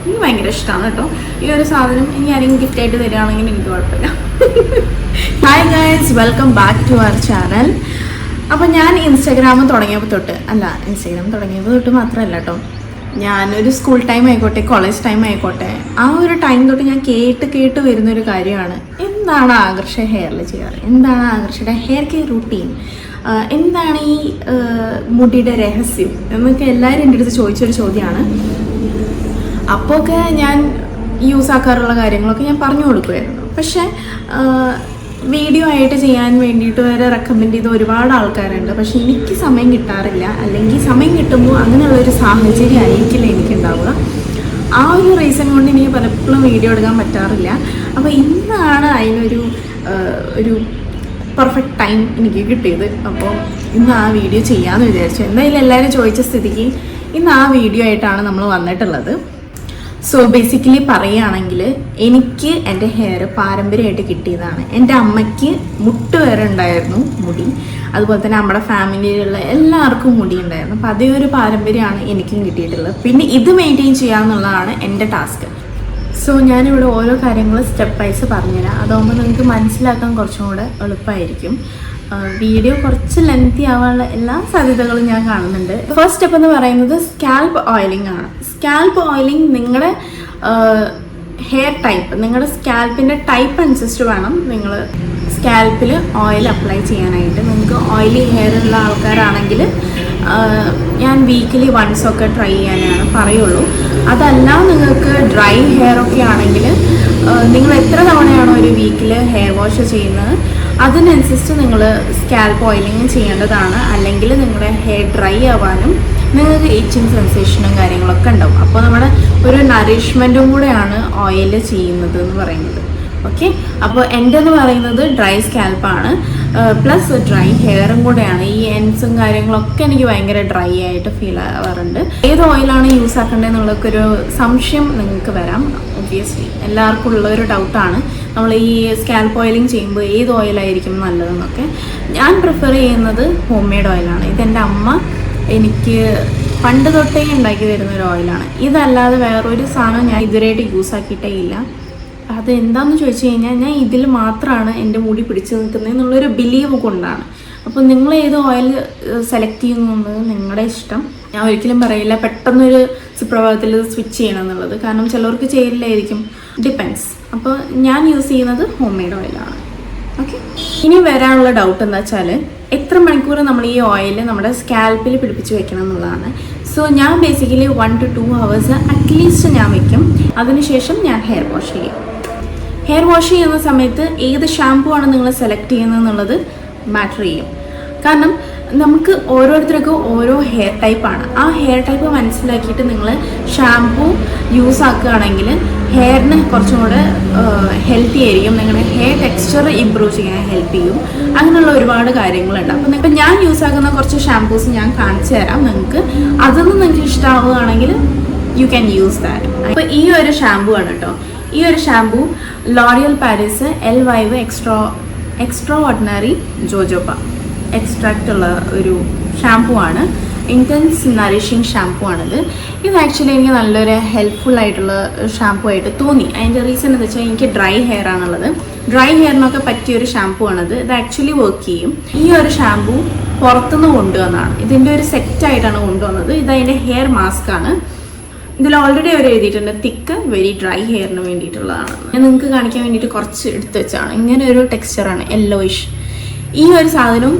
എനിക്ക് ഭയങ്കര ഇഷ്ടമാണ് കേട്ടോ. ഈ ഒരു സാധനം ഇനി ആരെങ്കിലും ഗിഫ്റ്റായിട്ട് തരികയാണെങ്കിൽ എനിക്ക് കുഴപ്പമില്ല. Hi guys, welcome back to our channel. അപ്പോൾ ഞാൻ ഇൻസ്റ്റാഗ്രാം തുടങ്ങിയപ്പോൾ തൊട്ട് മാത്രമല്ല കേട്ടോ, ഞാനൊരു സ്കൂൾ ടൈം ആയിക്കോട്ടെ, കോളേജ് ടൈം ആയിക്കോട്ടെ, ആ ഒരു ടൈം തൊട്ട് ഞാൻ കേട്ട് വരുന്നൊരു കാര്യമാണ് എന്താണ് ആകർഷ ഹെയറിൽ ചെയ്യാറ്, എന്താണ് ആകർഷയുടെ ഹെയർ കെയർ റൂട്ടീൻ, എന്താണ് ഈ മുടിയുടെ രഹസ്യം എന്നൊക്കെ എല്ലാവരും എൻ്റെ അടുത്ത് ചോദിച്ചൊരു ചോദ്യമാണ്. അപ്പോൾ ഒക്കെ ഞാൻ യൂസ് ആക്കാറുള്ള കാര്യങ്ങളൊക്കെ ഞാൻ പറഞ്ഞു കൊടുക്കുമായിരുന്നു. പക്ഷേ വീഡിയോ ആയിട്ട് ചെയ്യാൻ വേണ്ടിയിട്ട് വരെ റെക്കമെൻഡ് ചെയ്ത ഒരുപാട് ആൾക്കാരുണ്ട്. പക്ഷേ എനിക്ക് സമയം കിട്ടാറില്ല, അല്ലെങ്കിൽ സമയം കിട്ടുമ്പോൾ അങ്ങനെയുള്ളൊരു സാഹചര്യം ആയിരിക്കില്ല എനിക്കുണ്ടാവുക. ആ ഒരു റീസൺ കൊണ്ട് എനിക്ക് പലപ്പോഴും വീഡിയോ എടുക്കാൻ പറ്റാറില്ല. അപ്പോൾ ഇന്നാണ് അതിനൊരു പെർഫെക്റ്റ് ടൈം എനിക്ക് കിട്ടിയത്. അപ്പോൾ ഇന്ന് ആ വീഡിയോ ചെയ്യാമെന്ന് വിചാരിച്ചു. എന്തായാലും എല്ലാവരും ചോദിച്ച സ്ഥിതിക്ക് ഇന്ന് ആ വീഡിയോ ആയിട്ടാണ് നമ്മൾ വന്നിട്ടുള്ളത്. സോ ബേസിക്കലി പറയുകയാണെങ്കിൽ എനിക്ക് എൻ്റെ ഹെയർ പാരമ്പര്യമായിട്ട് കിട്ടിയതാണ്. എൻ്റെ അമ്മയ്ക്ക് മുട്ട് വരെ ഉണ്ടായിരുന്നു മുടി, അതുപോലെ തന്നെ നമ്മുടെ ഫാമിലിയിലുള്ള എല്ലാവർക്കും മുടി ഉണ്ടായിരുന്നു. അപ്പോൾ അതേ ഒരു പാരമ്പര്യമാണ് എനിക്കും കിട്ടിയിട്ടുള്ളത്. പിന്നെ ഇത് മെയിൻറ്റെയിൻ ചെയ്യാമെന്നുള്ളതാണ് എൻ്റെ ടാസ്ക്. സോ ഞാനിവിടെ ഓരോ കാര്യങ്ങൾ സ്റ്റെപ്പ് വൈസ് പറഞ്ഞുതരാം. അതാകുമ്പോൾ നിങ്ങൾക്ക് മനസ്സിലാക്കാൻ കുറച്ചും കൂടെ എളുപ്പമായിരിക്കും. വീഡിയോ കുറച്ച് ലെങ്തി ആവാനുള്ള എല്ലാ സാധ്യതകളും ഞാൻ കാണുന്നുണ്ട്. ഫസ്റ്റ് സ്റ്റെപ്പ് എന്ന് പറയുന്നത് സ്കാൽപ്പ് ഓയിലിംഗ് ആണ്. സ്കാൽപ്പ് ഓയിലിംഗ് നിങ്ങളുടെ ഹെയർ ടൈപ്പ്, നിങ്ങളുടെ സ്കാൽപ്പിൻ്റെ ടൈപ്പ് അനുസരിച്ച് വേണം നിങ്ങൾ സ്കാൽപ്പിൽ ഓയിൽ അപ്ലൈ ചെയ്യാനായിട്ട്. നിങ്ങൾക്ക് ഓയിലി ഹെയർ ഉള്ള ആൾക്കാരാണെങ്കിൽ ഞാൻ വീക്കിലി വൺസ് ഒക്കെ ട്രൈ ചെയ്യാനാണ് പറയുള്ളൂ. അതല്ല നിങ്ങൾക്ക് ഡ്രൈ ഹെയർ ഒക്കെ ആണെങ്കിൽ നിങ്ങൾ എത്ര തവണയാണോ ഒരു വീക്കിൽ ഹെയർ വാഷ് ചെയ്യുന്നത് അതിനനുസരിച്ച് നിങ്ങൾ സ്കാൽപ്പ് ഓയിലിംഗ് ചെയ്യേണ്ടതാണ്. അല്ലെങ്കിൽ നിങ്ങളുടെ ഹെയർ ഡ്രൈ ആവാനും നിങ്ങൾക്ക് ഇച്ചിങ് സെൻസേഷനും കാര്യങ്ങളൊക്കെ ഉണ്ടാവും. അപ്പോൾ നമ്മുടെ ഒരു നറിഷ്മെൻറ്റും കൂടെയാണ് ഓയിൽ ചെയ്യുന്നത് എന്ന് പറയുന്നത്. ഓക്കെ, അപ്പോൾ എൻ്റെ എന്ന് പറയുന്നത് ഡ്രൈ സ്കാൽപ്പാണ്, പ്ലസ് ഡ്രൈ ഹെയറും കൂടെയാണ്. ഈ എൻസും കാര്യങ്ങളൊക്കെ എനിക്ക് ഭയങ്കര ഡ്രൈ ആയിട്ട് ഫീൽ ആവാറുണ്ട്. ഏത് ഓയിലാണ് യൂസ് ആക്കേണ്ടതെന്നുള്ളതൊക്കെ ഒരു സംശയം നിങ്ങൾക്ക് വരാം. ഒബ്വിയസ്ലി എല്ലാവർക്കും ഉള്ളൊരു ഡൗട്ടാണ് നമ്മൾ ഈ സ്കാൽപ്പ് ഓയിലിംഗ് ചെയ്യുമ്പോൾ ഏത് ഓയിലായിരിക്കും നല്ലതെന്നൊക്കെ. ഞാൻ പ്രിഫർ ചെയ്യുന്നത് ഹോം മെയ്ഡ് ഓയിലാണ്. ഇതെൻ്റെ അമ്മ എനിക്ക് പണ്ട് തൊട്ടേ ഉണ്ടാക്കി തരുന്നൊരു ഓയിലാണ്. ഇതല്ലാതെ വേറൊരു സാധനം ഞാൻ ഇതുവരെയായിട്ട് യൂസ് ആക്കിയിട്ടേ ഇല്ല. അത് എന്താണെന്ന് ചോദിച്ചു കഴിഞ്ഞാൽ ഞാൻ ഇതിൽ മാത്രമാണ് എൻ്റെ മുടി പിടിച്ചു നിൽക്കുന്നത് എന്നുള്ളൊരു ബിലീവ് കൊണ്ടാണ്. അപ്പോൾ നിങ്ങൾ ഏത് ഓയിൽ സെലക്ട് ചെയ്യുന്നത് നിങ്ങളുടെ ഇഷ്ടം. ഞാൻ ഒരിക്കലും പറയില്ല പെട്ടെന്നൊരു സുപ്രഭാതത്തിൽ സ്വിച്ച് ചെയ്യണം എന്നുള്ളത്, കാരണം ചിലർക്ക് ചെയ്യില്ലായിരിക്കും, ഡിപ്പെൻസ്. അപ്പോൾ ഞാൻ യൂസ് ചെയ്യുന്നത് ഹോം മെയ്ഡ് ഓയിലാണ്. ഓക്കെ, ഇനി വരാനുള്ള ഡൗട്ട് എന്താ വെച്ചാൽ എത്ര മണിക്കൂർ നമ്മൾ ഈ ഓയിൽ നമ്മുടെ സ്കാൽപ്പിൽ പിടിപ്പിച്ച് വെക്കണം എന്നുള്ളതാണ്. സോ ഞാൻ ബേസിക്കലി 1 to 2 hours അറ്റ്ലീസ്റ്റ് ഞാൻ വെക്കും. അതിനുശേഷം ഞാൻ ഹെയർ വാഷ് ചെയ്യും. ഹെയർ വാഷ് ചെയ്യുന്ന സമയത്ത് ഏത് ഷാമ്പു ആണ് നിങ്ങൾ സെലക്ട് ചെയ്യുന്നത് എന്നുള്ളത് മാറ്റർ ചെയ്യും. കാരണം നമുക്ക് ഓരോരുത്തർക്കും ഓരോ ഹെയർ ടൈപ്പാണ്. ആ ഹെയർ ടൈപ്പ് മനസ്സിലാക്കിയിട്ട് നിങ്ങൾ ഷാമ്പു യൂസ് ആക്കുകയാണെങ്കിൽ ഹെയറിന് കുറച്ചും കൂടെ ഹെൽത്തി ആയിരിക്കും. നിങ്ങളുടെ ഹെയർ ടെക്സ്ചർ ഇമ്പ്രൂവ് ചെയ്യാൻ ഹെൽപ്പ് ചെയ്യും. അങ്ങനെയുള്ള ഒരുപാട് കാര്യങ്ങളുണ്ട്. അപ്പം ഇപ്പം ഞാൻ യൂസ് ആക്കുന്ന കുറച്ച് ഷാമ്പൂസ് ഞാൻ കാണിച്ചു തരാം നിങ്ങൾക്ക്. അതൊന്നും നിങ്ങൾക്ക് ഇഷ്ടമാവുകയാണെങ്കിൽ യു ക്യാൻ യൂസ് ദാറ്റ്. അപ്പോൾ ഈ ഒരു ഷാമ്പു ആണ് കേട്ടോ. ഈ ഒരു shampoo L'Oreal Paris L5 extra ordinary jojoba extract ഉള്ള ഒരു ഷാമ്പു ആണ്. ഇൻറ്റൻസ് നറിഷിങ് ഷാമ്പു ആണിത്. ഇത് ആക്ച്വലി എനിക്ക് നല്ലൊരു ഹെൽപ്ഫുൾ ആയിട്ടുള്ള ഷാമ്പു ആയിട്ട് തോന്നി. അതിൻ്റെ റീസൺ എന്ന് വെച്ചാൽ എനിക്ക് ഡ്രൈ ഹെയർ ആണുള്ളത്. ഡ്രൈ ഹെയറിനൊക്കെ പറ്റിയൊരു ഷാമ്പു ആണിത്. ഇത് ആക്ച്വലി വർക്ക് ചെയ്യും. ഈ ഒരു ഷാമ്പു പുറത്തുനിന്ന് കൊണ്ടുവന്നതാണ്. ഇതിൻ്റെ ഒരു സെറ്റായിട്ടാണ് കൊണ്ടുവന്നത്. ഇത് അതിൻ്റെ ഹെയർ മാസ്ക് ആണ്. ഇതിൽ ഓൾറെഡി അവർ എഴുതിയിട്ടുണ്ട് തിക്ക് വെരി ഡ്രൈ ഹെയറിന് വേണ്ടിയിട്ടുള്ളതാണ്. ഞാൻ നിങ്ങൾക്ക് കാണിക്കാൻ വേണ്ടിയിട്ട് കുറച്ച് എടുത്ത് വെച്ചാണ്. ഇങ്ങനെ ഒരു ടെക്സ്ചറാണ്, യെല്ലോയിഷ്. ഈ ഒരു സാധനം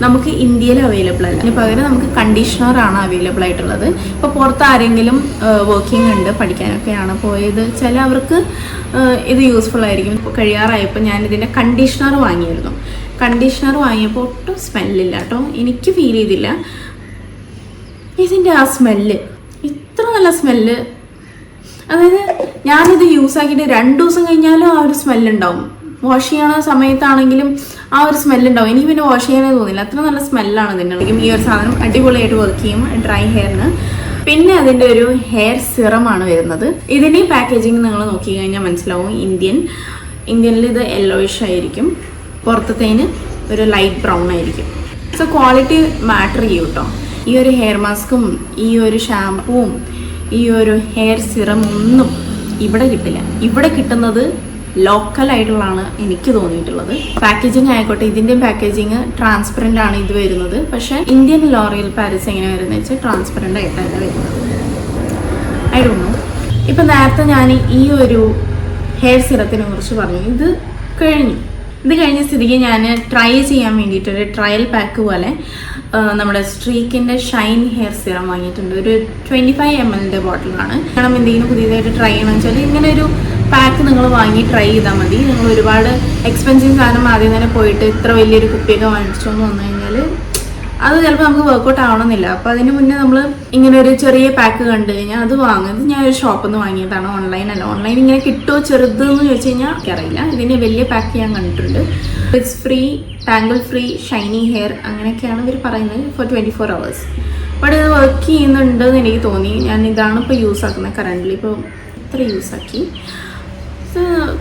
നമുക്ക് ഇന്ത്യയിൽ അവൈലബിൾ അല്ല. അതിന് പകരം നമുക്ക് കണ്ടീഷണറാണ് അവൈലബിൾ ആയിട്ടുള്ളത്. ഇപ്പോൾ പുറത്ത് ആരെങ്കിലും വർക്കിംഗ് ഉണ്ട്, പഠിക്കാനൊക്കെയാണ് പോയത് ചില അവർക്ക് ഇത് യൂസ്ഫുൾ ആയിരിക്കും. ഇപ്പോൾ കഴിയാറായപ്പോൾ ഞാൻ ഇതിൻ്റെ കണ്ടീഷണർ വാങ്ങിയിരുന്നു. കണ്ടീഷണർ വാങ്ങിയപ്പോൾ ഒട്ടും സ്മെല്ലില്ല കേട്ടോ, എനിക്ക് ഫീൽ ചെയ്തില്ല. ഇതിൻ്റെ ആ സ്മെല്ല് ഇത്ര നല്ല സ്മെല്ല്, അതായത് ഞാനിത് യൂസ് ആക്കിയിട്ട് 2 ദിവസം കഴിഞ്ഞാലും ആ ഒരു സ്മെല്ലുണ്ടാവും. വാഷ് ചെയ്യണ സമയത്താണെങ്കിലും ആ ഒരു സ്മെല്ലുണ്ടാവും. എനിക്ക് പിന്നെ വാഷ് ചെയ്യാനേ തോന്നില്ല, അത്ര നല്ല സ്മെല്ലാണ് ഇതിനുണ്ടെങ്കിൽ. ഈ ഒരു സാധനം അടിപൊളിയായിട്ട് വർക്ക് ചെയ്യും ഡ്രൈ ഹെയറിന്. പിന്നെ അതിൻ്റെ ഒരു ഹെയർ സിറമാണ് വരുന്നത്. ഇതിൻ്റെ പാക്കേജിങ് നിങ്ങൾ നോക്കി കഴിഞ്ഞാൽ മനസ്സിലാവും. ഇന്ത്യനിൽ ഇത് യെല്ലോയിഷ് ആയിരിക്കും, പുറത്തത്തേന് ഒരു ലൈറ്റ് ബ്രൗൺ ആയിരിക്കും. സോ ക്വാളിറ്റി മാറ്റർ ചെയ്യും കേട്ടോ. ഈ ഒരു ഹെയർ മാസ്കും ഈ ഒരു ഷാമ്പുവും ഈ ഒരു ഹെയർ സിറം ഒന്നും ഇവിടെ കിട്ടില്ല. ഇവിടെ കിട്ടുന്നത് ലോക്കലായിട്ടുള്ളതാണ് എനിക്ക് തോന്നിയിട്ടുള്ളത്. പാക്കേജിങ് ആയിക്കോട്ടെ, ഇതിൻ്റെ പാക്കേജിങ് ട്രാൻസ്പെറൻ്റ് ആണ് ഇത് വരുന്നത്. പക്ഷേ ഇന്ത്യൻ ലോറിയൽ പാരീസ് എങ്ങനെ വരുന്നത് വെച്ചാൽ ട്രാൻസ്പെറൻ്റ് ആയിട്ടല്ല വരുന്നത്. I don't know. ഇപ്പം നേരത്തെ ഞാൻ ഈ ഒരു ഹെയർ സിറത്തിനെ കുറിച്ച് പറഞ്ഞു. ഇത് കഴിഞ്ഞ സ്ഥിതിക്ക് ഞാൻ ട്രൈ ചെയ്യാൻ വേണ്ടിയിട്ടൊരു ട്രയൽ പാക്ക് പോലെ നമ്മുടെ സ്ട്രീക്കിൻ്റെ ഷൈൻ ഹെയർ സിറം വാങ്ങിയിട്ടുണ്ട്. ഒരു 25 ml ബോട്ടിലാണ്. കാരണം എന്തെങ്കിലും പുതിയതായിട്ട് ട്രൈ ചെയ്യണമെന്ന് വെച്ചാൽ ഇങ്ങനെ ഒരു പാക്ക് നിങ്ങൾ വാങ്ങി ട്രൈ ചെയ്താൽ മതി. നിങ്ങൾ ഒരുപാട് എക്സ്പെൻസീവ് സാധനം ആദ്യം തന്നെ പോയിട്ട് ഇത്ര വലിയൊരു കുപ്പിയൊക്കെ വാങ്ങിച്ചോന്ന് വന്നു കഴിഞ്ഞാൽ അത് ചിലപ്പോൾ നമുക്ക് വർക്കൗട്ട് ആവണമെന്നില്ല. അപ്പോൾ അതിന് മുന്നേ നമ്മൾ ഇങ്ങനെ ഒരു ചെറിയ പാക്ക് കണ്ടു കഴിഞ്ഞാൽ അത് വാങ്ങുന്നത്. ഞാൻ ഒരു ഷോപ്പിൽ നിന്ന് വാങ്ങിയതാണ്, ഓൺലൈൻ അല്ല. ഓൺലൈൻ ഇങ്ങനെ കിട്ടുമോ ചെറുതെന്ന് ചോദിച്ചു കഴിഞ്ഞാൽ എനിക്കറിയില്ല. ഇതിൻ്റെ വലിയ പാക്ക് ഞാൻ കണ്ടിട്ടുണ്ട്. It's free, tangle free, Shiny hair അങ്ങനെയൊക്കെയാണ് ഇവർ പറയുന്നത് ഫോർ 24 hours. ബട്ട് ഇത് വർക്ക് ചെയ്യുന്നുണ്ടെന്ന് എനിക്ക് തോന്നി. ഞാൻ ഇതാണ് ഇപ്പോൾ യൂസ് ആക്കുന്നത് കറൻ്റ്ലി. ഇപ്പോൾ ഇത്ര യൂസ് ആക്കി,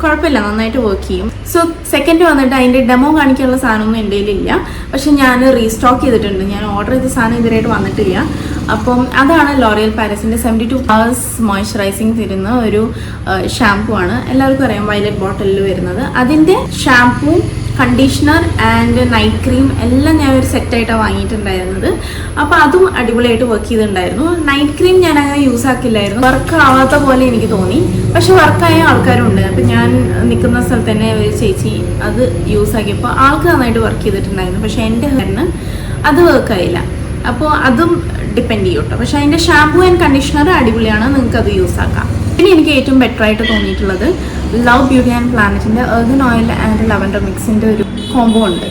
കുഴപ്പമില്ല, നന്നായിട്ട് വർക്ക് ചെയ്യും. സോ സെക്കൻഡ് വന്നിട്ട് അതിൻ്റെ ഡെമോ കാണിക്കാനുള്ള സാധനമൊന്നും എൻ്റെ കയ്യിലില്ല. പക്ഷെ ഞാൻ റീസ്റ്റോക്ക് ചെയ്തിട്ടുണ്ട്. ഞാൻ ഓർഡർ ചെയ്ത സാധനം ഇതുവരെയായിട്ട് വന്നിട്ടില്ല. അപ്പം അതാണ് ലോറിയൽ പാരീസിൻ്റെ 72 hours മോയ്സ്ചറൈസിങ് തരുന്ന ഒരു ഷാംപൂ ആണ്. എല്ലാവർക്കും അറിയാം, വയലറ്റ് ബോട്ടിലിൽ വരുന്നത്. അതിൻ്റെ shampoo, conditioner and night cream എല്ലാം ഞാൻ ഒരു സെറ്റായിട്ടാണ് വാങ്ങിയിട്ടുണ്ടായിരുന്നത്. അപ്പോൾ അതും അടിപൊളിയായിട്ട് വർക്ക് ചെയ്തിട്ടുണ്ടായിരുന്നു. നൈറ്റ് ക്രീം ഞാൻ അങ്ങനെ യൂസ് ആക്കില്ലായിരുന്നു, വർക്ക് ആവാത്ത പോലെ എനിക്ക് തോന്നി. പക്ഷെ വർക്കായ ആൾക്കാരുണ്ട്. അപ്പം ഞാൻ നിൽക്കുന്ന സ്ഥലത്ത് തന്നെ ഒരു ചേച്ചി അത് യൂസ് ആക്കിയപ്പോൾ ആൾക്ക് നന്നായിട്ട് വർക്ക് ചെയ്തിട്ടുണ്ടായിരുന്നു. പക്ഷെ എൻ്റെ ഹെയറിന് അത് വർക്കായില്ല. അപ്പോൾ അതും ഡിപ്പെൻഡ് ചെയ്യും കേട്ടോ. പക്ഷെ അതിൻ്റെ ഷാംപൂ ആൻഡ് കണ്ടീഷണർ അടിപൊളിയാണ്, നിങ്ങൾക്ക് അത് യൂസ് ആക്കാം. പിന്നെ എനിക്ക് ഏറ്റവും ബെറ്റർ ആയിട്ട് തോന്നിയിട്ടുള്ളത് ലവ് ബ്യൂട്ടി ആൻഡ് പ്ലാനറ്റിൻ്റെ എർഗൻ ഓയിൽ ആൻഡ് ലവൻഡർ മിക്സിൻ്റെ ഒരു കോംബോ ഉണ്ട്.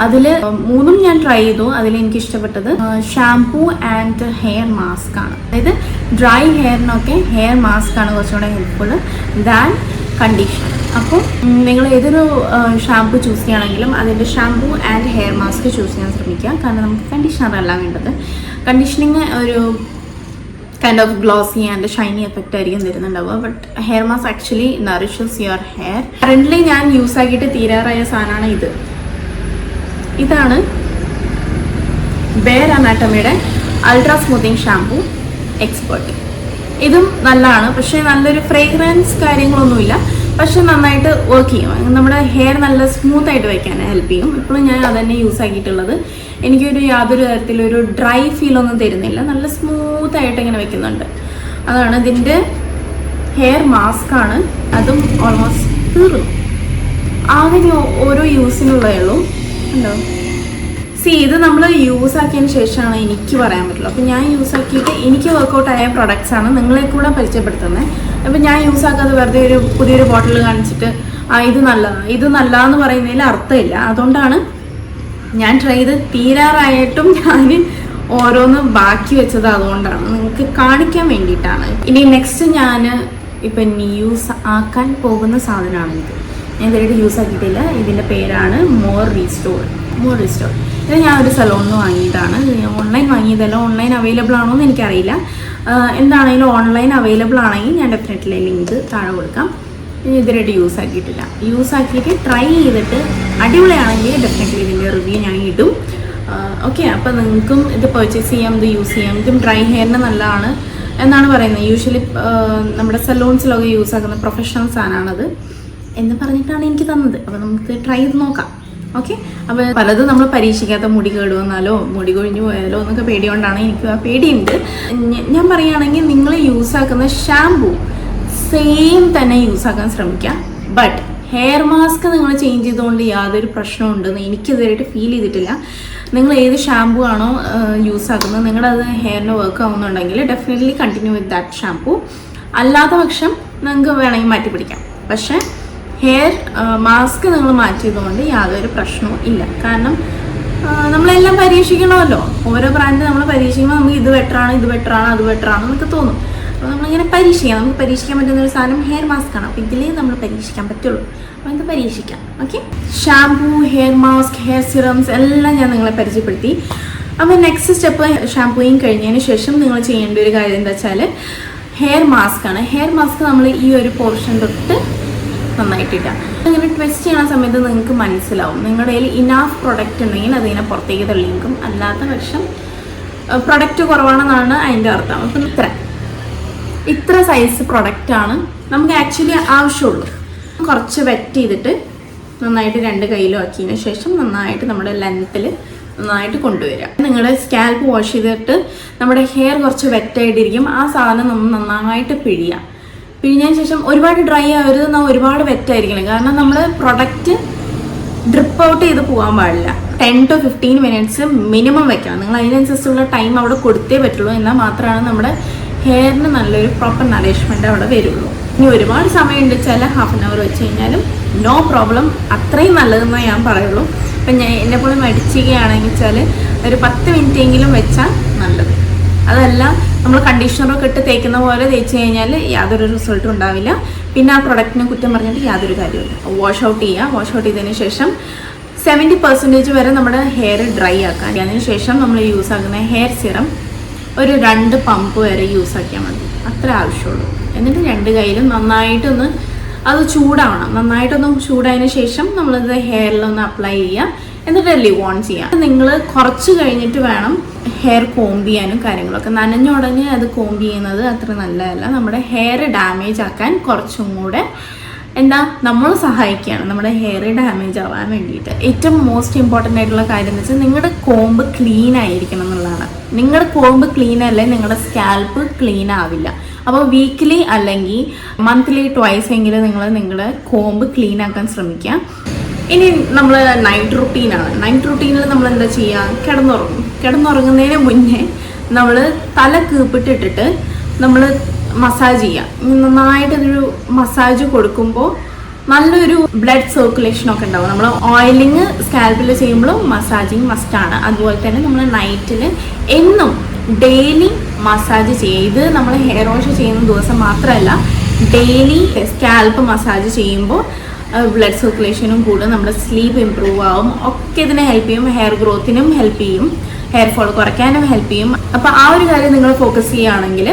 അതിൽ 3ഉം ഞാൻ ട്രൈ ചെയ്തു. അതിൽ എനിക്ക് ഇഷ്ടപ്പെട്ടത് ഷാംപൂ ആൻഡ് ഹെയർ മാസ്ക് ആണ്. അതായത് ഡ്രൈ ഹെയറിനൊക്കെ ഹെയർ മാസ്ക് ആണ് കുറച്ചുകൂടെ ഹെൽപ്ഫുൾ ദാൻ കണ്ടീഷണർ. അപ്പോൾ നിങ്ങൾ ഏതൊരു ഷാംപൂ ചൂസ് ചെയ്യുകയാണെങ്കിലും അതിൻ്റെ shampoo and hair mask choose ചെയ്യാൻ ശ്രമിക്കുക. കാരണം നമുക്ക് കണ്ടീഷണർ അല്ല വേണ്ടത്. കണ്ടീഷനിങ് ഒരു kind of glossy and shiny effect ആയിരിക്കും തരുന്നുണ്ടാവുക. But hair mask actually nourishes your hair. Currently ഞാൻ യൂസ് ആക്കിയിട്ട് തീരാറായ സാധനമാണ് ഇത്. ഇതാണ് ബെയർ അനാട്ടമിയുടെ അൾട്രാ സ്മൂത്തിങ് ഷാംപൂ എക്സ്പേർട്ട്. ഇതും നല്ലതാണ്. പക്ഷേ നല്ലൊരു ഫ്രേഗ്രൻസ് കാര്യങ്ങളൊന്നുമില്ല. പക്ഷെ നന്നായിട്ട് വർക്ക് ചെയ്യും. നമ്മുടെ ഹെയർ നല്ല സ്മൂത്തായിട്ട് വയ്ക്കാൻ ഹെൽപ്പ് ചെയ്യും. ഇപ്പോഴും ഞാൻ അതന്നെ യൂസ് ആക്കിയിട്ടുള്ളത്. എനിക്കൊരു യാതൊരു തരത്തിലൊരു ഡ്രൈ ഫീലൊന്നും തരുന്നില്ല. നല്ല സ്മൂത്തായിട്ട് ഇങ്ങനെ വെക്കുന്നുണ്ട്. അതാണ് ഇതിൻ്റെ ഹെയർ മാസ്ക് ആണ്. അതും ഓൾമോസ്റ്റ് തീർന്നു. ആകെ ഓരോ യൂസിനുള്ളതേ ഉള്ളൂ. ഉണ്ടോ? ഇത് നമ്മൾ യൂസ് ആക്കിയതിന് ശേഷമാണ് എനിക്ക് പറയാൻ പറ്റുള്ളൂ. അപ്പോൾ ഞാൻ യൂസ് ആക്കിയിട്ട് എനിക്ക് വർക്കൗട്ട് ആയ പ്രൊഡക്ട്സ് ആണ് നിങ്ങളെ കൂടെ പരിചയപ്പെടുത്തുന്നത്. അപ്പോൾ ഞാൻ യൂസ് ആക്കാതെ വെറുതെ ഒരു പുതിയൊരു ബോട്ടിൽ കാണിച്ചിട്ട് ഇത് നല്ലതാണ് ഇത് നല്ലതെന്ന് പറയുന്നതിൽ അർത്ഥമില്ല. അതുകൊണ്ടാണ് ഞാൻ ട്രൈ ചെയ്ത് തീരാറായിട്ടും ഞാൻ ഓരോന്ന് ബാക്കി വെച്ചത്. അതുകൊണ്ടാണ് നിങ്ങൾക്ക് കാണിക്കാൻ വേണ്ടിയിട്ടാണ്. ഇനി നെക്സ്റ്റ് ഞാൻ ഇപ്പം യൂസ് ആക്കാൻ പോകുന്ന സാധനമാണ് ഇത്. ഞാൻ ഇതുവരെയായിട്ട് യൂസ് ആക്കിയിട്ടില്ല. ഇതിൻ്റെ പേരാണ് മോർ റീസ്റ്റോർ. ഇത് ഞാൻ ഒരു സലോണിൽ നിന്ന് വാങ്ങിയതാണ്. ഓൺലൈൻ വാങ്ങിയതല്ല. ഓൺലൈൻ അവൈലബിൾ ആണോ എന്ന് എനിക്കറിയില്ല. എന്താണെങ്കിലും ഓൺലൈൻ അവൈലബിൾ ആണെങ്കിൽ ഞാൻ ഡെഫിനറ്റ്ലി ലിങ്ക് താഴെ കൊടുക്കാം. ഇതുവരെയായിട്ട് യൂസ് ആക്കിയിട്ടില്ല. യൂസ് ആക്കിയിട്ട് ട്രൈ ചെയ്തിട്ട് അടിപൊളിയാണെങ്കിൽ ഡെഫിനറ്റ്ലി ഇതിൻ്റെ റിവ്യൂ ഞാൻ ഇടും. ഓക്കെ, അപ്പോൾ നിങ്ങൾക്കും ഇത് പർച്ചേസ് ചെയ്യാം, ഇത് യൂസ് ചെയ്യാം. ഇതും ഡ്രൈ ഹെയറിന് നല്ലതാണ് എന്നാണ് പറയുന്നത്. യൂഷ്വലി നമ്മുടെ സലൂൺസിലൊക്കെ യൂസ് ആക്കുന്ന പ്രൊഫഷണൽ സാധനമാണത് എന്ന് പറഞ്ഞിട്ടാണ് എനിക്ക് തന്നത്. അപ്പോൾ നമുക്ക് ട്രൈ ചെയ്ത് നോക്കാം. ഓക്കെ, അപ്പോൾ പലതും നമ്മൾ പരീക്ഷിക്കാത്ത മുടി കേടുവന്നാലോ മുടി കൊഴിഞ്ഞു പോയാലോ എന്നൊക്കെ പേടികൊണ്ടാണ്. എനിക്ക് ആ പേടിയുണ്ട്. ഞാൻ പറയുകയാണെങ്കിൽ നിങ്ങൾ യൂസ് ആക്കുന്ന ഷാംപൂ സെയിം തന്നെ യൂസ് ആക്കാൻ ശ്രമിക്കുക. ബട്ട് ഹെയർ മാസ്ക് നിങ്ങൾ ചേഞ്ച് ചെയ്തുകൊണ്ട് യാതൊരു പ്രശ്നമുണ്ടെന്ന് എനിക്കിതുവരെയായിട്ട് ഫീൽ ചെയ്തിട്ടില്ല. നിങ്ങൾ ഏത് ഷാംപൂ ആണോ യൂസ് ആക്കുന്നത്, നിങ്ങളുടെ അത് ഹെയറിന് വർക്ക് ആവുന്നുണ്ടെങ്കിൽ definitely continue with that shampoo. അല്ലാത്ത പക്ഷം നിങ്ങൾക്ക് വേണമെങ്കിൽ മാറ്റി പിടിക്കാം. പക്ഷേ ഹെയർ മാസ്ക് നിങ്ങൾ മാറ്റിയതുകൊണ്ട് യാതൊരു പ്രശ്നവും ഇല്ല. കാരണം നമ്മളെല്ലാം പരീക്ഷിക്കണമല്ലോ. ഓരോ ബ്രാൻഡ് നമ്മൾ പരീക്ഷിക്കുമ്പോൾ നമുക്ക് ഇത് ബെറ്ററാണ് അത് ബെറ്ററാണ് എന്നൊക്കെ തോന്നും. അപ്പോൾ നമ്മളിങ്ങനെ പരീക്ഷിക്കാം. നമുക്ക് പരീക്ഷിക്കാൻ പറ്റുന്ന ഒരു സാധനം ഹെയർ മാസ്ക് ആണ്. അപ്പോൾ ഇതിലേ നമ്മൾ പരീക്ഷിക്കാൻ പറ്റുള്ളൂ. അപ്പോൾ ഇത് പരീക്ഷിക്കാം. Okay, shampoo, hair mask, hair serums എല്ലാം ഞാൻ നിങ്ങളെ പരിചയപ്പെടുത്തി. അപ്പോൾ നെക്സ്റ്റ് സ്റ്റെപ്പ് ഷാംപൂയിങ് കഴിഞ്ഞതിന് ശേഷം നിങ്ങൾ ചെയ്യേണ്ട ഒരു കാര്യം എന്താ വെച്ചാൽ ഹെയർ മാസ്ക് ആണ്. ഹെയർ മാസ്ക് നമ്മൾ ഈ ഒരു പോർഷൻ തൊട്ട് നന്നായിട്ടില്ല. അങ്ങനെ ട്വിസ്റ്റ് ചെയ്യുന്ന സമയത്ത് നിങ്ങൾക്ക് മനസ്സിലാവും. നിങ്ങളുടെ കയ്യിൽ ഇനാഫ് പ്രൊഡക്റ്റ് ഉണ്ടെങ്കിൽ അതിനെ പുറത്തേക്ക് തള്ളിയിരിക്കും. അല്ലാത്ത പക്ഷം പ്രൊഡക്റ്റ് കുറവാണെന്നാണ് അതിൻ്റെ അർത്ഥം. അപ്പം ഇത്ര ഇത്ര സൈസ് പ്രൊഡക്റ്റാണ് നമുക്ക് ആക്ച്വലി ആവശ്യമുള്ളൂ. കുറച്ച് വെറ്റ് ചെയ്തിട്ട് നന്നായിട്ട് 2 കൈയിലും ആക്കിയതിന് ശേഷം നന്നായിട്ട് നമ്മുടെ ലെങ്ത്തിൽ നന്നായിട്ട് കൊണ്ടുവരിക. നിങ്ങളുടെ സ്കാൽപ്പ് വാഷ് ചെയ്തിട്ട് നമ്മുടെ ഹെയർ കുറച്ച് വെറ്റായിട്ടിരിക്കും. ആ സാധനം നമ്മൾ നന്നായിട്ട് പിഴിഞ്ഞതിന് ശേഷം ഒരുപാട് ഡ്രൈ ആവരുത്, ഒരുപാട് വെറ്റായിരിക്കണം. കാരണം നമ്മൾ പ്രൊഡക്റ്റ് ഡ്രിപ്പ് ഔട്ട് ചെയ്ത് പോകാൻ പാടില്ല. 10 to 15 മിനിറ്റ്സ് മിനിമം വെക്കണം. നിങ്ങൾ അതിനനുസരിച്ചുള്ള ടൈം അവിടെ കൊടുത്തേ പറ്റുള്ളൂ. എന്നാൽ മാത്രമാണ് നമ്മുടെ ഹെയറിന് നല്ലൊരു പ്രോപ്പർ നറിഷ്മെൻറ്റ് അവിടെ വരുള്ളൂ. ഇനി ഒരുപാട് സമയം ഉണ്ട് വെച്ചാൽ ഹാഫ് ആൻ അവർ വെച്ച് കഴിഞ്ഞാലും നോ പ്രോബ്ലം, അത്രയും നല്ലതെന്നേ ഞാൻ പറയുള്ളൂ. ഇപ്പം ഞാൻ എന്നെപ്പോലെ മടിച്ചുകയാണെങ്കിൽ വെച്ചാൽ ഒരു 10 മിനിറ്റെങ്കിലും വെച്ചാൽ നല്ലത്. അതല്ല നമ്മൾ കണ്ടീഷണറൊക്കെ ഇട്ട് തേക്കുന്ന പോലെ തേച്ച് കഴിഞ്ഞാൽ യാതൊരു റിസൾട്ടും ഉണ്ടാവില്ല. പിന്നെ ആ പ്രൊഡക്റ്റിനെ കുറ്റം പറഞ്ഞിട്ട് യാതൊരു കാര്യമില്ല. വാഷ് ഔട്ട് ചെയ്തതിന് ശേഷം 70% വരെ നമ്മുടെ ഹെയർ ഡ്രൈ ആക്കാൻ. അതിന് ശേഷം നമ്മൾ യൂസ് ആക്കുന്ന ഹെയർ സിറം ഒരു 2 പമ്പ് വരെ യൂസ് ആക്കിയാൽ മതി, അത്ര ആവശ്യമുള്ളൂ. എന്നിട്ട് 2 കൈയിലും നന്നായിട്ടൊന്ന് അത് ചൂടാവണം. നന്നായിട്ടൊന്ന് ചൂടായതിന് ശേഷം നമ്മളത് ഹെയറിലൊന്ന് അപ്ലൈ ചെയ്യുക. എന്നിട്ട് ലിവ് ഓൺ ചെയ്യാം. നിങ്ങൾ കുറച്ച് കഴിഞ്ഞിട്ട് വേണം ഹെയർ കോംബ് ചെയ്യാനും കാര്യങ്ങളൊക്കെ. നനഞ്ഞ ഉടനെ അത് കോംബ് ചെയ്യുന്നത് അത്ര നല്ലതല്ല. നമ്മുടെ ഹെയർ ഡാമേജ് ആക്കാൻ കുറച്ചും കൂടെ നമ്മൾ സഹായിക്കുകയാണ് നമ്മുടെ ഹെയർ ഡാമേജ് ആവാൻ വേണ്ടിയിട്ട്. ഏറ്റവും മോസ്റ്റ് ഇമ്പോർട്ടൻ്റ് ആയിട്ടുള്ള കാര്യം എന്ന് വെച്ചാൽ നിങ്ങളുടെ കോംബ് ക്ലീൻ ആയിരിക്കണം എന്നുള്ളതാണ്. നിങ്ങളുടെ കോംബ് ക്ലീൻ അല്ലേ നിങ്ങളുടെ സ്കാൽപ്പ് ക്ലീൻ ആവില്ല. അപ്പോൾ വീക്ക്ലി അല്ലെങ്കിൽ മന്ത്ലി ട്വൈസ് എങ്കിലും നിങ്ങൾ നിങ്ങളുടെ കോംബ് ക്ലീൻ ആക്കാൻ ശ്രമിക്കുക. ഇനി നമ്മൾ നൈറ്റ് റുട്ടീനിൽ നമ്മൾ എന്താ ചെയ്യുക? കിടന്നുറങ്ങുന്നതിന് മുന്നേ നമ്മൾ തല കീപ്പിട്ടിട്ടിട്ട് നമ്മൾ മസാജ് ചെയ്യുക. നന്നായിട്ട് ഇതൊരു മസാജ് കൊടുക്കുമ്പോൾ നല്ലൊരു ബ്ലഡ് സർക്കുലേഷനൊക്കെ ഉണ്ടാവും. നമ്മൾ ഓയിലിങ് സ്കാൽപ്പിൽ ചെയ്യുമ്പോഴും മസാജിങ് മസ്റ്റാണ്. അതുപോലെ തന്നെ നമ്മൾ നൈറ്റിൽ എന്നും ഡെയിലി മസാജ് ചെയ്ത് നമ്മൾ ഹെയർ വാഷ് ചെയ്യുന്ന ദിവസം മാത്രമല്ല ഡെയിലി സ്കാൽപ്പ് മസാജ് ചെയ്യുമ്പോൾ ബ്ലഡ് സർക്കുലേഷനും കൂടും, നമ്മുടെ സ്ലീപ്പ് ഇമ്പ്രൂവ് ആവും. ഒക്കെ ഇതിനെ ഹെൽപ്പ് ചെയ്യും. ഹെയർ ഗ്രോത്തിനും ഹെൽപ്പ് ചെയ്യും, ഹെയർ ഫോൾ കുറയ്ക്കാനും ഹെൽപ്പ് ചെയ്യും. അപ്പോൾ ആ ഒരു കാര്യം നിങ്ങൾ ഫോക്കസ് ചെയ്യുകയാണെങ്കിൽ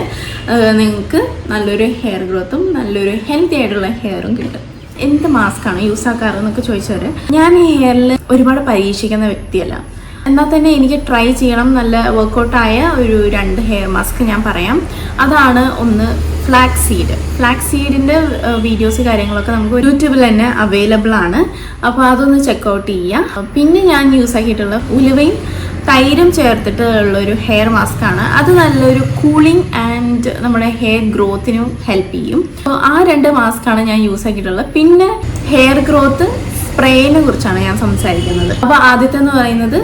നിങ്ങൾക്ക് നല്ലൊരു ഹെയർ ഗ്രോത്തും നല്ലൊരു ഹെൽത്തി ആയിട്ടുള്ള ഹെയറും കിട്ടും. എന്ത് മാസ്കാണ് യൂസ് ആക്കാറെന്നൊക്കെ ചോദിച്ചാൽ ഞാൻ ഈ ഹെയറിൽ ഒരുപാട് പരീക്ഷിക്കുന്ന വ്യക്തിയല്ല. എന്നാൽ തന്നെ എനിക്ക് ട്രൈ ചെയ്യണം നല്ല വർക്കൗട്ടായ ഒരു 2 ഹെയർ മാസ്ക് ഞാൻ പറയാം. അതാണ് ഒന്ന് ഫ്ലാക്സ് സീഡിൻ്റെ വീഡിയോസ് കാര്യങ്ങളൊക്കെ നമുക്ക് യൂട്യൂബിൽ തന്നെ അവൈലബിൾ ആണ്. അപ്പോൾ അതൊന്ന് ചെക്കൗട്ട് ചെയ്യുക. പിന്നെ ഞാൻ യൂസ് ആക്കിയിട്ടുള്ള ഉലുവയും തൈരും ചേർത്തിട്ട് ഉള്ളൊരു ഹെയർ മാസ്ക് ആണ്. അത് നല്ലൊരു കൂളിംഗ് ആൻഡ് നമ്മുടെ ഹെയർ ഗ്രോത്തിനും ഹെൽപ്പ് ചെയ്യും. അപ്പോൾ ആ 2 മാസ്കാണ് ഞാൻ യൂസ് ആക്കിയിട്ടുള്ളത്. പിന്നെ ഹെയർ ഗ്രോത്ത് സ്പ്രേനെ കുറിച്ചാണ് ഞാൻ സംസാരിക്കുന്നത്. അപ്പോൾ ആദ്യത്തെ എന്ന് പറയുന്നത്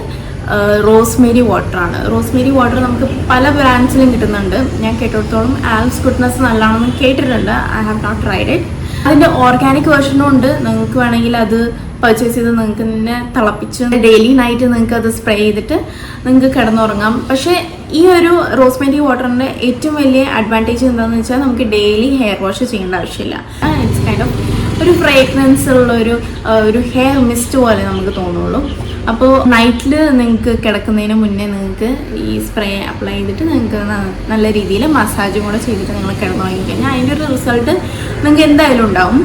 റോസ്മേരി വാട്ടറാണ്. റോസ്മേരി വാട്ടർ നമുക്ക് പല ബ്രാൻഡ്സിലും കിട്ടുന്നുണ്ട്. ഞാൻ കേട്ടിടത്തോളം ആൽസ് ഗുഡ്നസ് നല്ലതാണെന്ന് കേട്ടിട്ടുണ്ട്. I have not tried it. അതിൻ്റെ ഓർഗാനിക് വെർഷനും ഉണ്ട്. നിങ്ങൾക്ക് വേണമെങ്കിൽ അത് പർച്ചേസ് ചെയ്ത് നിങ്ങൾക്ക് തന്നെ തിളപ്പിച്ച് ഡെയിലി നൈറ്റ് നിങ്ങൾക്ക് അത് സ്പ്രേ ചെയ്തിട്ട് നിങ്ങൾക്ക് കിടന്നുറങ്ങാം. പക്ഷേ ഈ ഒരു റോസ്മേരി വാട്ടറിൻ്റെ ഏറ്റവും വലിയ അഡ്വാൻറ്റേജ് എന്താണെന്ന് വെച്ചാൽ നമുക്ക് ഡെയിലി ഹെയർ വാഷ് ചെയ്യേണ്ട ആവശ്യമില്ല. ഇറ്റ്സ് കൈൻഡ് ഓഫ് ഒരു ഫ്രേഗ്രൻസ് ഉള്ള ഒരു ഹെയർ മിസ്റ്റ് പോലെ നമുക്ക് തോന്നുള്ളൂ. അപ്പോൾ നൈറ്റിൽ നിങ്ങൾക്ക് കിടക്കുന്നതിന് മുന്നേ നിങ്ങൾക്ക് ഈ സ്പ്രേ അപ്ലൈ ചെയ്തിട്ട് നിങ്ങൾക്ക് നല്ല രീതിയിൽ മസാജും കൂടെ ചെയ്തിട്ട് നിങ്ങൾ കിടന്നുറങ്ങി കഴിഞ്ഞാൽ അതിൻ്റെ ഒരു റിസൾട്ട് നിങ്ങൾക്ക് എന്തായാലും ഉണ്ടാവും.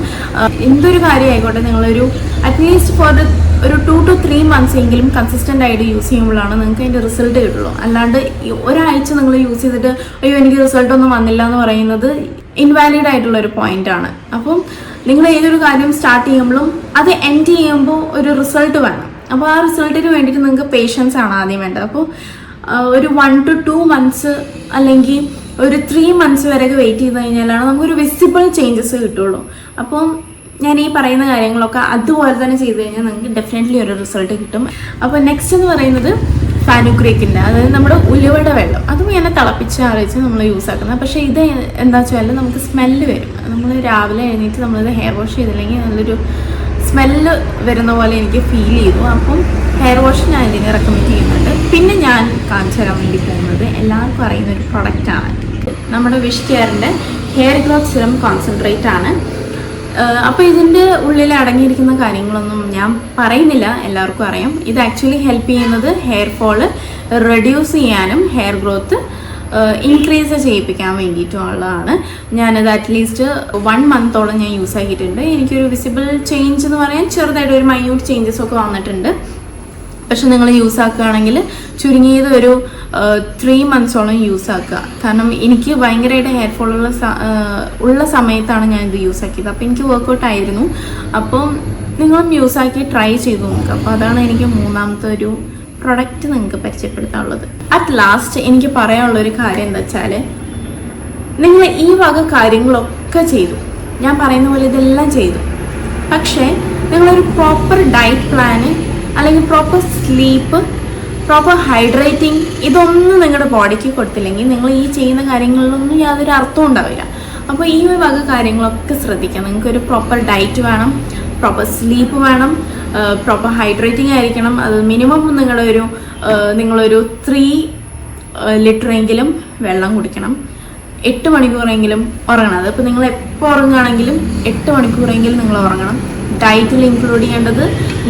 എന്തൊരു കാര്യം ആയിക്കോട്ടെ നിങ്ങളൊരു അറ്റ്ലീസ്റ്റ് ഫോർ ഒരു 2 to 3 months എങ്കിലും കൺസിസ്റ്റൻ്റ് ആയിട്ട് യൂസ് ചെയ്യുമ്പോഴാണ് നിങ്ങൾക്ക് അതിൻ്റെ റിസൾട്ട് കിട്ടുള്ളൂ. അല്ലാണ്ട് ഒരാഴ്ച നിങ്ങൾ യൂസ് ചെയ്തിട്ട് അയ്യോ എനിക്ക് റിസൾട്ടൊന്നും വന്നില്ല എന്ന് പറയുന്നത് ഇൻവാലിഡ് ആയിട്ടുള്ളൊരു പോയിൻ്റാണ്. അപ്പം നിങ്ങൾ ഏതൊരു കാര്യം സ്റ്റാർട്ട് ചെയ്യുമ്പോഴും അത് എൻഡ് ചെയ്യുമ്പോൾ ഒരു റിസൾട്ട് വേണം. അപ്പോൾ ആ റിസൾട്ടിന് വേണ്ടിയിട്ട് നിങ്ങൾക്ക് പേഷ്യൻസ് ആണ് ആദ്യം വേണ്ടത്. അപ്പോൾ ഒരു 1 to 2 months അല്ലെങ്കിൽ ഒരു 3 months വരെയൊക്കെ വെയിറ്റ് ചെയ്ത് കഴിഞ്ഞാലാണ് നമുക്കൊരു വിസിബിൾ ചേഞ്ചസ് കിട്ടുള്ളൂ. അപ്പം ഞാൻ ഈ പറയുന്ന കാര്യങ്ങളൊക്കെ അതുപോലെ തന്നെ ചെയ്ത് കഴിഞ്ഞാൽ നിങ്ങൾക്ക് ഡെഫിനറ്റ്ലി ഒരു റിസൾട്ട് കിട്ടും. അപ്പോൾ നെക്സ്റ്റ് എന്ന് പറയുന്നത് ഫാനുക്രീക്കിൻ്റെ, അതായത് നമ്മുടെ ഉലുവയുടെ വെള്ളം, അതും ഇങ്ങനെ തിളപ്പിച്ച് ആറിച്ച് നമ്മൾ യൂസ് ആക്കുന്നത്. പക്ഷേ ഇത് എന്താ വെച്ചാൽ നമുക്ക് സ്മെല്ല് വരും. നമ്മൾ രാവിലെ എഴുന്നേറ്റ് നമ്മളിത് ഹെയർ വാഷ് ചെയ്തില്ലെങ്കിൽ നല്ലൊരു സ്മെല്ല് വരുന്ന പോലെ എനിക്ക് ഫീൽ ചെയ്തു. അപ്പം ഹെയർ വാഷ് ഞാൻ ഇതിനെ റെക്കമെൻഡ് ചെയ്യുന്നുണ്ട്. പിന്നെ ഞാൻ കാണിച്ചു തരാൻ വേണ്ടി പോകുന്നത് എല്ലാവർക്കും അറിയുന്ന ഒരു പ്രൊഡക്റ്റാണ്. നമ്മുടെ വിഷ് കെയറിൻ്റെ ഹെയർ ഗ്രോത്ത് സിറം കോൺസെൻട്രേറ്റ് ആണ്. അപ്പോൾ ഇതിൻ്റെ ഉള്ളിൽ അടങ്ങിയിരിക്കുന്ന കാര്യങ്ങളൊന്നും ഞാൻ പറയുന്നില്ല, എല്ലാവർക്കും അറിയാം. ഇത് ആക്ച്വലി ഹെൽപ്പ് ചെയ്യുന്നത് ഹെയർ ഫോള് റെഡ്യൂസ് ചെയ്യാനും ഹെയർ ഗ്രോത്ത് ഇൻക്രീസ് ചെയ്യിപ്പിക്കാൻ വേണ്ടിയിട്ടുള്ളതാണ്. ഞാനത് അറ്റ്ലീസ്റ്റ് 1 month ഞാൻ യൂസ് ആക്കിയിട്ടുണ്ട്. എനിക്കൊരു വിസിബിൾ ചേഞ്ച് എന്ന് പറയാൻ ചെറുതായിട്ട് ഒരു മൈന്യൂട്ട് ചേഞ്ചസ് ഒക്കെ വന്നിട്ടുണ്ട്. പക്ഷെ നിങ്ങൾ യൂസ് ആക്കുകയാണെങ്കിൽ ചുരുങ്ങിയത് ഒരു 3 മന്ത്സോളം യൂസ് ആക്കുക. കാരണം എനിക്ക് ഭയങ്കരമായിട്ട് ഹെയർ ഫോൾ ഉള്ള സമയത്താണ് ഞാൻ ഇത് യൂസ് ആക്കിയത്. അപ്പോൾ എനിക്ക് വർക്കൗട്ട് ആയിരുന്നു. അപ്പം നിങ്ങളും യൂസ് ആക്കി ട്രൈ ചെയ്ത് നോക്കുക. അപ്പോൾ അതാണ് എനിക്ക് മൂന്നാമത്തെ ഒരു പ്രൊഡക്റ്റ് നിങ്ങൾക്ക് പരിചയപ്പെടുത്താനുള്ളത്. അറ്റ് ലാസ്റ്റ് എനിക്ക് പറയാനുള്ളൊരു കാര്യം എന്താ വെച്ചാൽ, നിങ്ങൾ ഈ വക കാര്യങ്ങളൊക്കെ ചെയ്തു, ഞാൻ പറയുന്ന പോലെ ഇതെല്ലാം ചെയ്തു, പക്ഷേ നിങ്ങളൊരു പ്രോപ്പർ ഡയറ്റ് പ്ലാന് അല്ലെങ്കിൽ പ്രോപ്പർ സ്ലീപ്പ്, പ്രോപ്പർ ഹൈഡ്രേറ്റിംഗ് ഇതൊന്നും നിങ്ങളുടെ ബോഡിക്ക് കൊടുത്തില്ലെങ്കിൽ നിങ്ങൾ ഈ ചെയ്യുന്ന കാര്യങ്ങളിലൊന്നും യാതൊരു അർത്ഥവും ഉണ്ടാവില്ല. അപ്പോൾ ഈ വക കാര്യങ്ങളൊക്കെ ശ്രദ്ധിക്കാം. നിങ്ങൾക്കൊരു പ്രോപ്പർ ഡയറ്റ് വേണം, പ്രോപ്പർ സ്ലീപ്പ് വേണം, പ്രോപ്പർ ഹൈഡ്രേറ്റിംഗ് ആയിരിക്കണം. അത് മിനിമം നിങ്ങളൊരു 3 ലിറ്ററെങ്കിലും വെള്ളം കുടിക്കണം. 8 മണിക്കൂറെങ്കിലും ഉറങ്ങണം. അതിപ്പോൾ നിങ്ങൾ എപ്പോൾ ഉറങ്ങുകയാണെങ്കിലും 8 മണിക്കൂറെങ്കിലും നിങ്ങൾ ഉറങ്ങണം. ഡയറ്റിൽ ഇൻക്ലൂഡ് ചെയ്യേണ്ടത്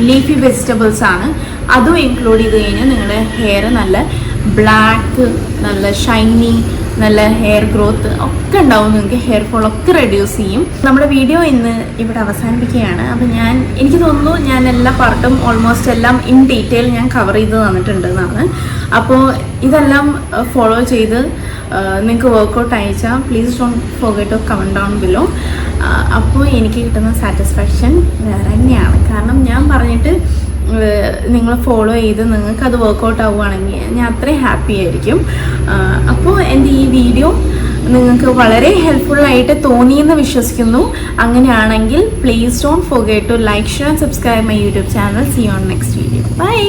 ലീഫി വെജിറ്റബിൾസ് ആണ്. അതും ഇൻക്ലൂഡ് ചെയ്ത് കഴിഞ്ഞാൽ നിങ്ങളുടെ ഹെയർ നല്ല ബ്ലാക്ക്, നല്ല ഷൈനി, നല്ല ഹെയർ ഗ്രോത്ത് ഒക്കെ ഉണ്ടാവും. നിങ്ങൾക്ക് ഹെയർ ഫോൾ ഒക്കെ റെഡ്യൂസ് ചെയ്യും. നമ്മുടെ വീഡിയോ ഇന്ന് ഇവിടെ അവസാനിപ്പിക്കുകയാണ്. അപ്പോൾ എനിക്ക് തോന്നുന്നു ഞാൻ എല്ലാ പാർട്ടും ഓൾമോസ്റ്റ് എല്ലാം ഇൻ ഡീറ്റെയിൽ ഞാൻ കവർ ചെയ്ത് തന്നിട്ടുണ്ട് എന്നാണ്. അപ്പോൾ ഇതെല്ലാം ഫോളോ ചെയ്ത് നിങ്ങൾക്ക് വർക്കൗട്ട് അയച്ചാൽ please don't forget to comment down below. അപ്പോൾ എനിക്ക് കിട്ടുന്ന സാറ്റിസ്ഫാക്ഷൻ വേറെ തന്നെയാണ്. കാരണം ഞാൻ പറഞ്ഞിട്ട് നിങ്ങൾ ഫോളോ ചെയ്ത് നിങ്ങൾക്കത് വർക്കൗട്ട് ആവുകയാണെങ്കിൽ ഞാൻ അത്രയും ഹാപ്പി ആയിരിക്കും. അപ്പോൾ എൻ്റെ ഈ വീഡിയോ നിങ്ങൾക്ക് വളരെ ഹെൽപ്ഫുള്ളായിട്ട് തോന്നിയെന്ന് വിശ്വസിക്കുന്നു. അങ്ങനെയാണെങ്കിൽ please don't forget to like, share, subscribe my YouTube channel. See you on next video. By.